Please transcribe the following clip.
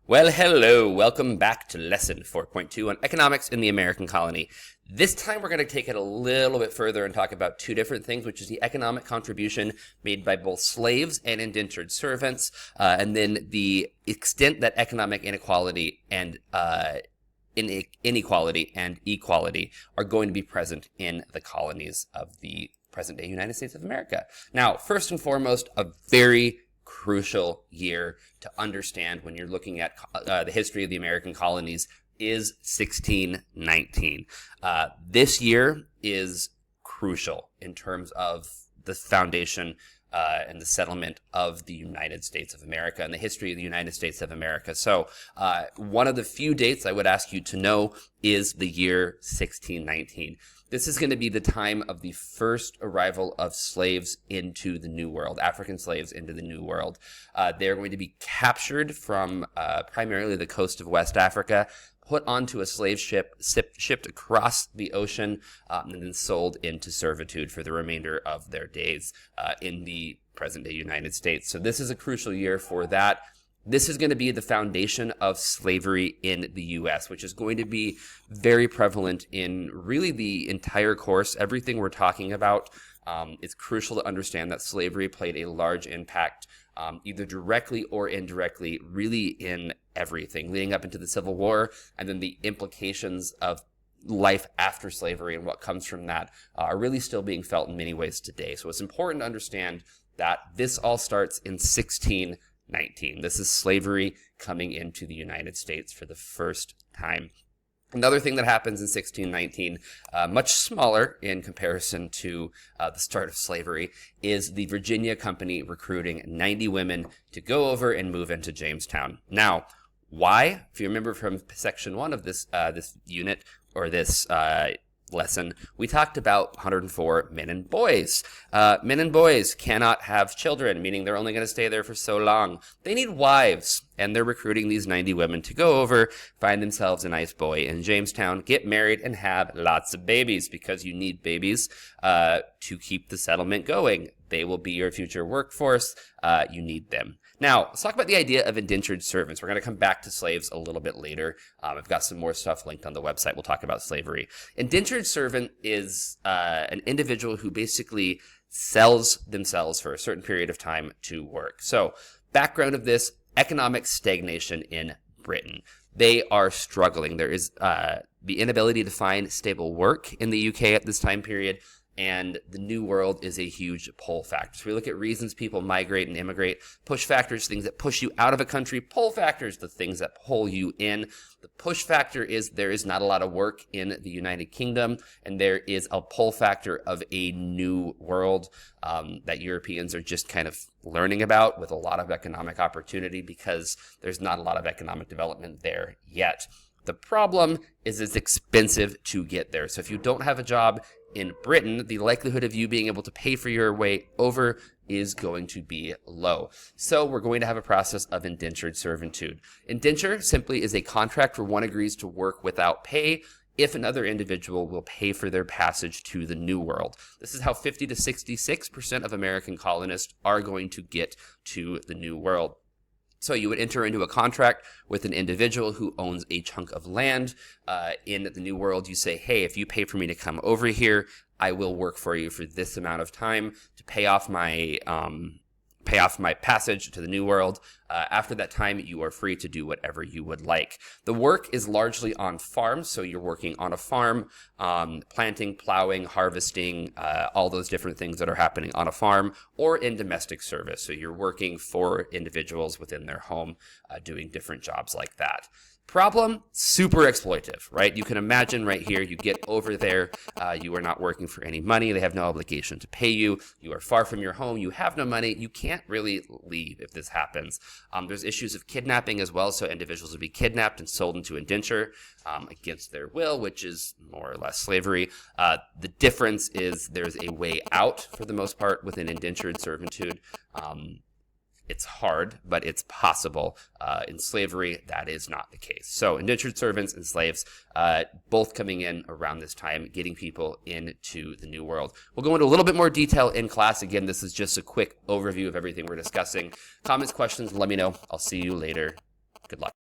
Well, hello. Welcome back to lesson 4.2 on economics in the American colony. This time we're going to take it a little bit further and talk about two different things, which is the economic contribution made by both slaves and indentured servants, and then the extent that economic inequality and inequality and equality are going to be present in the colonies of the present-day United States of America. Now, first and foremost, a very crucial year to understand when you're looking at the history of the American colonies is 1619. This year is crucial in terms of the foundation and the settlement of the United States of America and the history of the United States of America. So one of the few dates I would ask you to know is the year 1619. This is going to be the time of the first arrival of slaves into the New World, African slaves into the New World. They're going to be captured from primarily the coast of West Africa, put onto a slave ship, shipped across the ocean, and then sold into servitude for the remainder of their days in the present-day United States. So this is a crucial year for that. This is going to be the foundation of slavery in the U.S., which is going to be very prevalent in really the entire course. Everything we're talking about, it's crucial to understand that slavery played a large impact, either directly or indirectly, really in everything, leading up into the Civil War, and then the implications of life after slavery and what comes from that are really still being felt in many ways today. So it's important to understand that this all starts in 1619. This is slavery coming into the United States for the first time. Another thing that happens in 1619, much smaller in comparison to the start of slavery, is the Virginia Company recruiting 90 women to go over and move into Jamestown. Now, why? If you remember from section 1 of this unit, or this lesson, we talked about 104 men and boys. Men and boys cannot have children, meaning they're only going to stay there for so long. They need wives, and they're recruiting these 90 women to go over, find themselves a nice boy in Jamestown, get married, and have lots of babies, because you need babies to keep the settlement going. They will be your future workforce. You need them. Now, let's talk about the idea of indentured servants. We're going to come back to slaves a little bit later. I've got some more stuff linked on the website. We'll talk about slavery. Indentured servant is an individual who basically sells themselves for a certain period of time to work. So, background of this, economic stagnation in Britain. They are struggling. There is the inability to find stable work in the UK at this time period, and the New World is a huge pull factor. So we look at reasons people migrate and immigrate, push factors, things that push you out of a country, pull factors, the things that pull you in. The push factor is there is not a lot of work in the United Kingdom, and there is a pull factor of a new world that Europeans are just kind of learning about, with a lot of economic opportunity, because there's not a lot of economic development there yet. The problem is it's expensive to get there. So if you don't have a job in Britain, the likelihood of you being able to pay for your way over is going to be low. So we're going to have a process of indentured servitude. Indenture simply is a contract where one agrees to work without pay if another individual will pay for their passage to the New World. This is how 50 to 66% of American colonists are going to get to the New World. So you would enter into a contract with an individual who owns a chunk of land in the New World. You say, hey, if you pay for me to come over here, I will work for you for this amount of time to pay off my passage to the New World. After that time, you are free to do whatever you would like. The work is largely on farms, so you're working on a farm, planting, plowing, harvesting, all those different things that are happening on a farm, or in domestic service. So you're working for individuals within their home, doing different jobs like that. Problem, super exploitive, right? You can imagine right here, you get over there, you are not working for any money, they have no obligation to pay you, you are far from your home, you have no money, you can't really leave if this happens. There's issues of kidnapping as well, so individuals will be kidnapped and sold into indenture against their will, which is more or less slavery. The difference is there's a way out for the most part with an indentured servitude. It's hard, but it's possible. In slavery, that is not the case. So indentured servants and slaves, both coming in around this time, getting people into the New World. We'll go into a little bit more detail in class. Again, this is just a quick overview of everything we're discussing. Comments, questions, let me know. I'll see you later. Good luck.